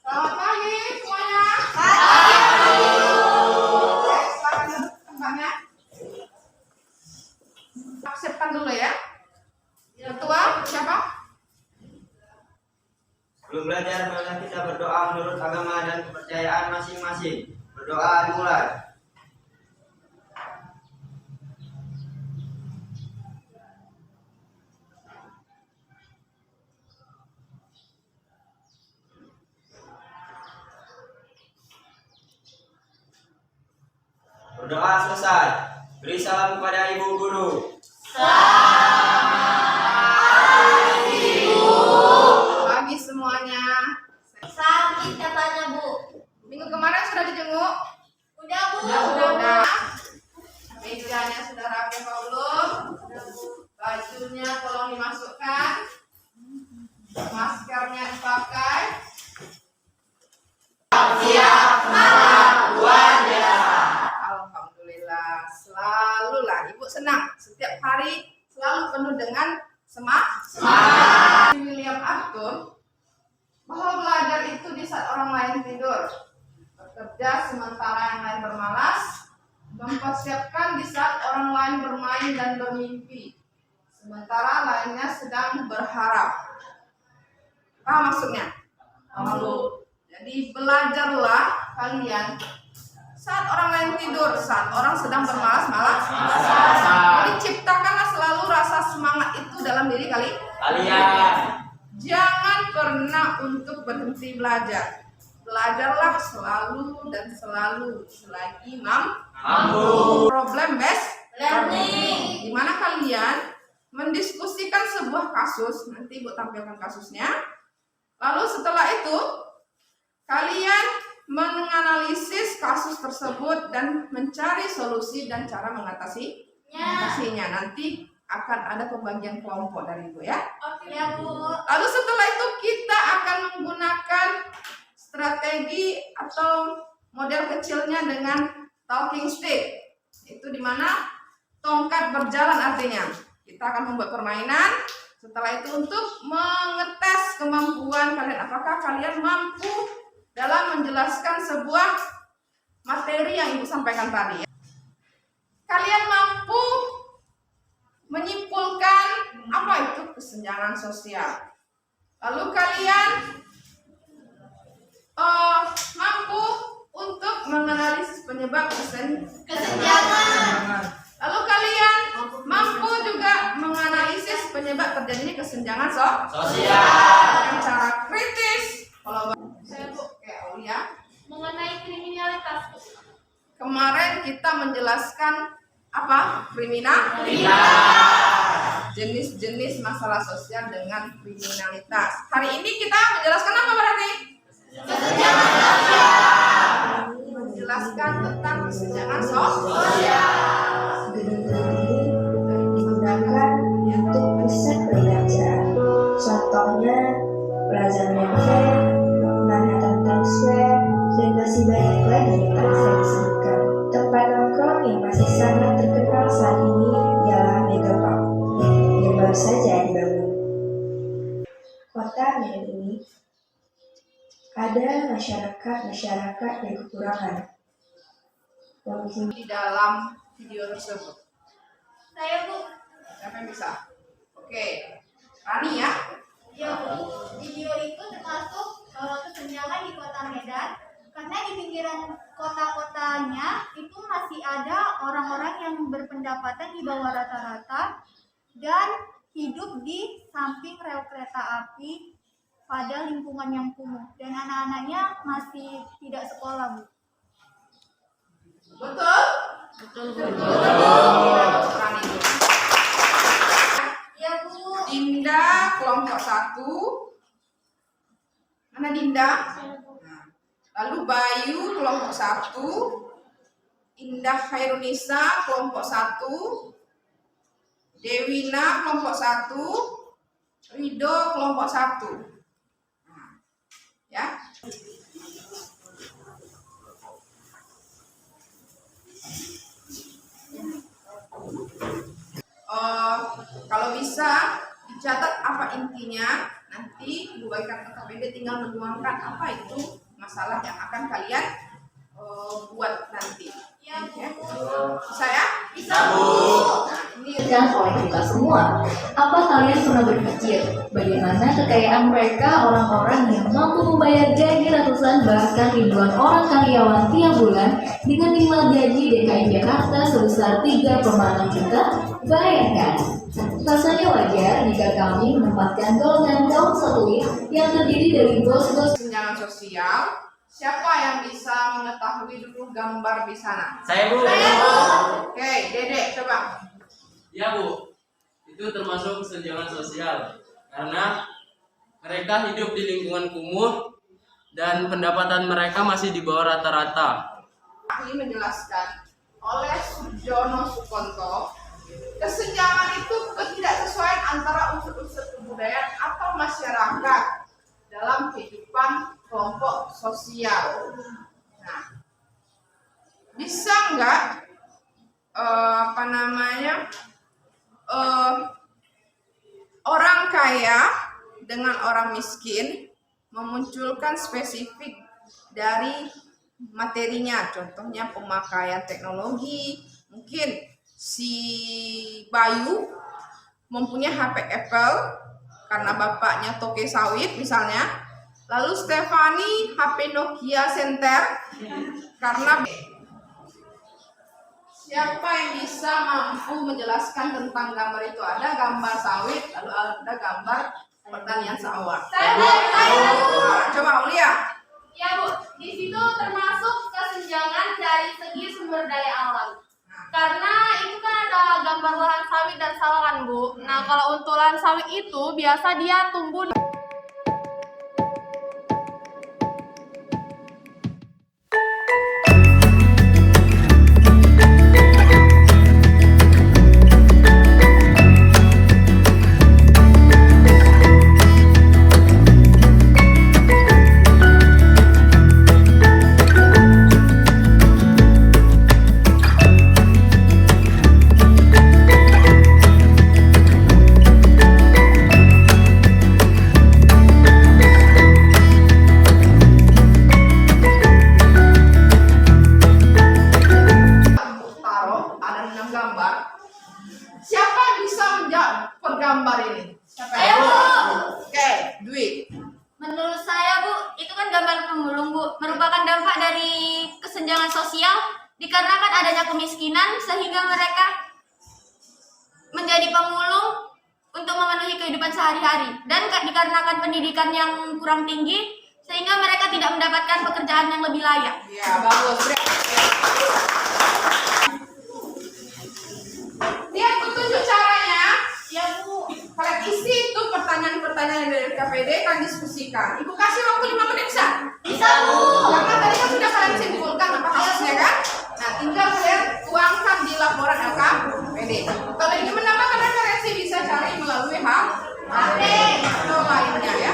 Selamat pagi semuanya. Pagi. Silakan duduk tempatnya. Siapkan dulu ya. Ketua siapa? Sebelum belajar, marilah kita berdoa menurut agama dan kepercayaan masing-masing. Berdoa dimulai. Berdoa selesai. Beri salam kepada ibu guru. Pagi semuanya. Sakit katanya, Bu. Minggu kemarin sudah dijenguk? Udah, Bu. Sudah. Mejanya sudah rapi apa belum? Bajunya tolong dimasukkan. Maskernya dipakai. Alhamdulillah, selalulah Ibu senang. Setiap hari selalu penuh dengan semangat. William Arthur bahwa belajar itu di saat orang lain tidur, bekerja sementara yang lain bermalas, mempersiapkan di saat orang lain bermain dan bermimpi, sementara lainnya sedang berharap. Apa maksudnya? Lalu, jadi belajarlah kalian saat orang lain tidur, saat orang sedang bermalas-malas. Jadi ciptakanlah selalu rasa semangat itu dalam diri kalian. Jangan pernah untuk berhenti belajar. Belajarlah selalu dan selalu selagi mampu. Problem based learning, di mana kalian mendiskusikan sebuah kasus. Nanti Ibu tampilkan kasusnya. Lalu setelah itu kalian menganalisis kasus tersebut dan mencari solusi dan cara mengatasinya. Nanti akan ada pembagian kelompok dari Ibu ya. Oke ya, Bu. Lalu setelah itu kita akan menggunakan strategi atau model kecilnya dengan talking stick. Itu dimana tongkat berjalan artinya. Kita akan membuat permainan. Setelah itu untuk mengetes kemampuan kalian. Apakah kalian mampu dalam menjelaskan sebuah materi yang Ibu sampaikan tadi. Kalian mampu menyimpulkan apa itu kesenjangan sosial. Lalu kalian mampu untuk menganalisis penyebab kesenjangan. Lalu kalian mampu juga menganalisis penyebab terjadinya kesenjangan sosial dengan cara kritis. Kalau saya Bu kayak Aulia Mengenai kriminalitas. kemarin kita menjelaskan apa? Kriminalitas. Jenis-jenis masalah sosial dengan kriminalitas. Hari ini kita menjelaskan apa berarti? Kesenjangan sosial. Menjelaskan tentang kesenjangan sosial. Digunakan untuk riset belajar. Contohnya pelajaran yang fair, nanya tentang swear, dan masih banyak lagi yang tak bisa disebutkan. Tempat nongkrong yang masih sangat terkenal saat ini ialah Megapark yang baru saja dibangun. Kota Medan ini ada masyarakat yang kekurangan. Di dalam video tersebut. Saya, Bu. Siapa yang bisa? Oke. Rani ya. Ya, Bu. Video itu termasuk kesenjangan di Kota Medan Karena di pinggiran kota-kotanya itu masih ada orang-orang yang berpendapatan di bawah rata-rata dan hidup di samping rel kereta api pada lingkungan yang kumuh, dan anak-anaknya masih tidak sekolah, Bu. Betul? Betul, Bu. Peran itu. Ya, Bu. Dinda kelompok 1. Mana Dinda? Nah, lalu Bayu kelompok 1. Indah Khairunisa kelompok 1. Dewina kelompok 1. Rido kelompok 1. Nah, ya. Kalau bisa dicatat apa intinya, nanti Ibu Baikar KPD tinggal menuangkan apa itu masalah yang akan kalian buat nanti. Ya, Bu. Bisa ya? Bisa, Bu. Nah, ini Dan oleh kita semua, apa kalian pernah berpikir bagaimana kekayaan mereka, orang-orang yang mampu membayar gaji ratusan bahkan ribuan orang karyawan tiap bulan dengan minimal gaji DKI Jakarta sebesar 3,6 juta? Bayangkan, rasanya wajar jika kami menempatkan golongan kaum satelit yang terdiri dari bos-bos tunjangan sosial. Siapa yang bisa mengetahui dulu gambar di sana? Saya, Bu. Oke, Dedek coba. Ya, Bu, itu termasuk senjangan sosial karena mereka hidup di lingkungan kumuh dan pendapatan mereka masih di bawah rata-rata. Ahli menjelaskan oleh Sujono Sukonto, kesenjangan itu ketidaksesuaian antara unsur-unsur kebudayaan atau masyarakat dalam kehidupan kelompok sosial. Nah, bisa nggak orang kaya dengan orang miskin memunculkan spesifik dari materinya, contohnya pemakaian teknologi. Mungkin si Bayu mempunyai HP Apple karena bapaknya toke sawit misalnya. Lalu Stefani HP Nokia Center karena siapa yang bisa mampu menjelaskan tentang gambar itu? Ada gambar sawit, lalu ada gambar pertanian sawah. Nah, coba Aulia. Ya, Bu. Di situ termasuk kesenjangan dari segi sumber daya alam. Karena itu kan ada gambar lahan sawit dan sawah kan, Bu. Nah, kalau untuk lahan sawit itu biasa dia tumbuh kesenjangan sosial dikarenakan adanya kemiskinan sehingga mereka menjadi pemulung untuk memenuhi kehidupan sehari-hari, dan dikarenakan pendidikan yang kurang tinggi sehingga mereka tidak mendapatkan pekerjaan yang lebih layak. Ya, bagus. Lihat petunjuk caranya. Ya, Bu. Kalian isi itu pertanyaan-pertanyaan dari KPD, kalian diskusikan. Ibu kasih waktu 5 menit bisa? Bisa, Bu. Karena tadi kan sudah kalian simpulkan apa kasusnya kan? Nah, tinggal kalian tuangkan di laporan LKPD. Kalau ingin menambahkan referensi bisa cari melalui HP atau lainnya ya.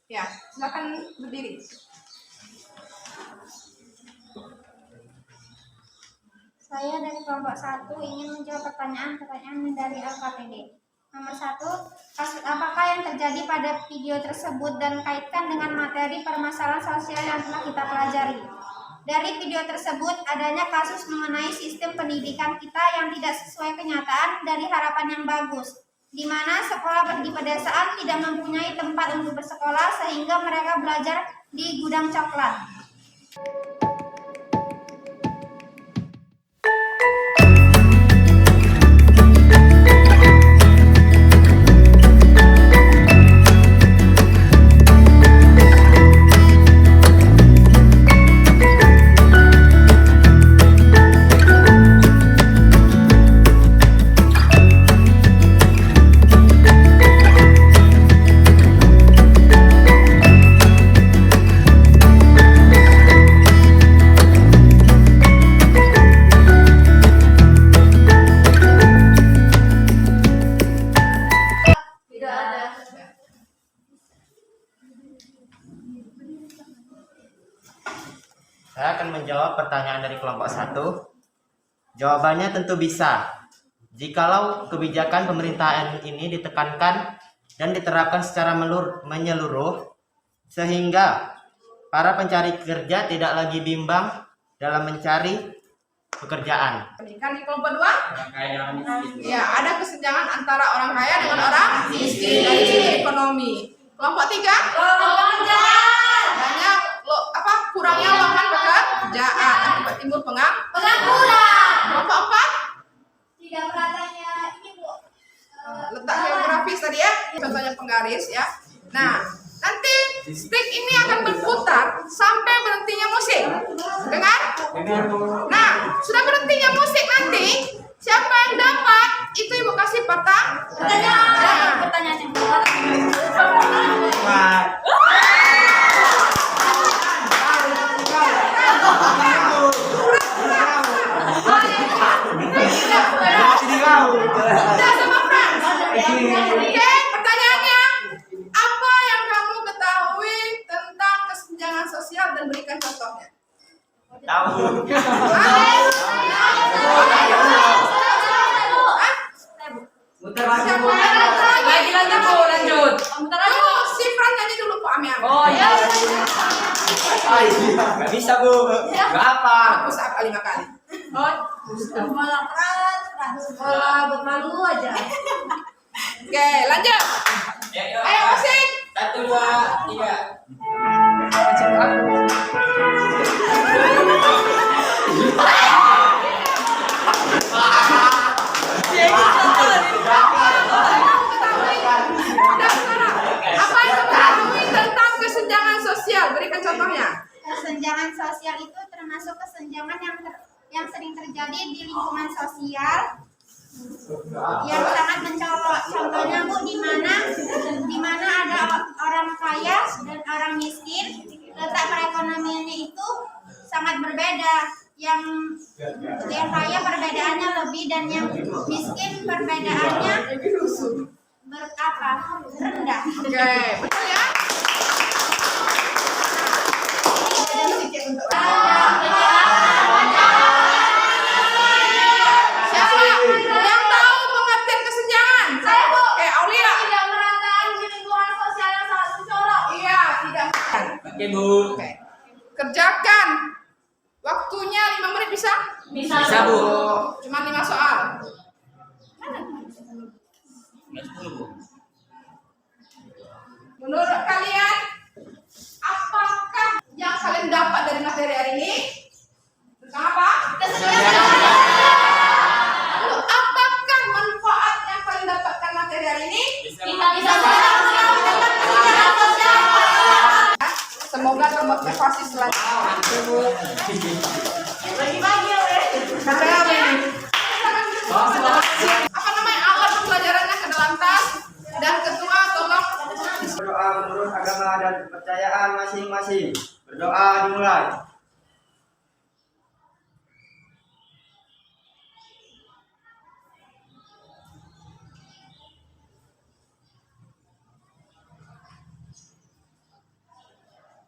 Ya, silakan berdiri. Saya dari kelompok 1 ingin menjawab pertanyaan dari LKPD. Nomor 1, kasus apakah yang terjadi pada video tersebut dan kaitkan dengan materi permasalahan sosial yang telah kita pelajari. Dari video tersebut adanya kasus mengenai sistem pendidikan kita yang tidak sesuai kenyataan dari harapan yang bagus, di mana sekolah di pedesaan tidak mempunyai tempat untuk bersekolah sehingga mereka belajar di gudang coklat. Saya akan menjawab pertanyaan dari kelompok 1. Jawabannya tentu bisa. Jikalau kebijakan pemerintahan ini ditekankan dan diterapkan secara menyeluruh, sehingga para pencari kerja tidak lagi bimbang dalam mencari pekerjaan. Pendidikan di kelompok 2. Ya, ada kesenjangan antara orang kaya dengan orang miskin dari segi ekonomi. Kelompok 3. Banyak kurangnya lapangan pekerjaan akibat timbul pengangguran. Kelompok 4. Tidak meratanya ini Bu. Letak geografis tadi ya, contohnya penggaris ya. Nah, nanti stick ini akan berputar sampai berhentinya musik. Dengar? Nah, sudah berhentinya musik nanti, siapa yang dapat itu Ibu kasih pertanyaan. Pertanyaan yang kedua. Udah sama Frans. Oke, pertanyaannya, apa yang kamu ketahui tentang kesenjangan sosial dan berikan contohnya? Tahu. Lanjut. Si Frans nyanyi dulu Pak Amiam. Oh iya. Gak bisa Bu. Gak apa. Aku saat 5 kali. Oh, Malah sekolah buat malu aja. oke, lanjut. Ayo musik. 1, 2, 3. Apa yang kamu ketahui tentang kesenjangan sosial? Berikan contohnya. Kesenjangan sosial itu termasuk kesenjangan yang sering terjadi di lingkungan sosial yang sangat mencolok. Contohnya Bu, di mana ada orang kaya dan orang miskin, letak perekonomiannya itu sangat berbeda. Yang kaya perbedaannya lebih dan yang miskin perbedaannya rendah. Oke, betul ya? Siapa yang tahu pengertian kesenjangan? Saya, Bu. Aulia. Tidak merataan di lingkungan sosial yang sangat mencolok. Iya, tidak. Oke Bu. Oke. Kerjakan. Waktunya 5 menit bisa? Bisa Bu. Cuma 5 soal. Menurut kalian, apakah yang kalian dapat dari materi hari ini? Tentang apa? Lalu, apakah manfaat yang kalian dapatkan materi hari ini? Kita bisa Semoga termotivasi selanjutnya. Apa namanya alat pembelajarannya ke dalam tas, dan ketua tolong Berdoa menurut agama dan kepercayaan masing-masing. Berdoa dimulai.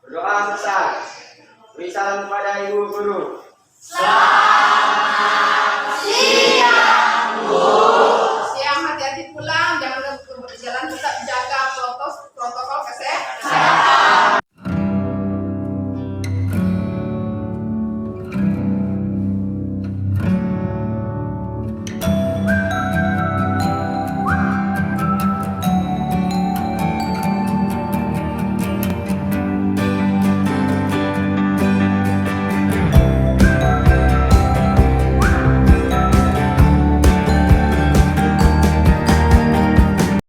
Berdoa selesai. Beri salam kepada ibu guru. Siang, Bu.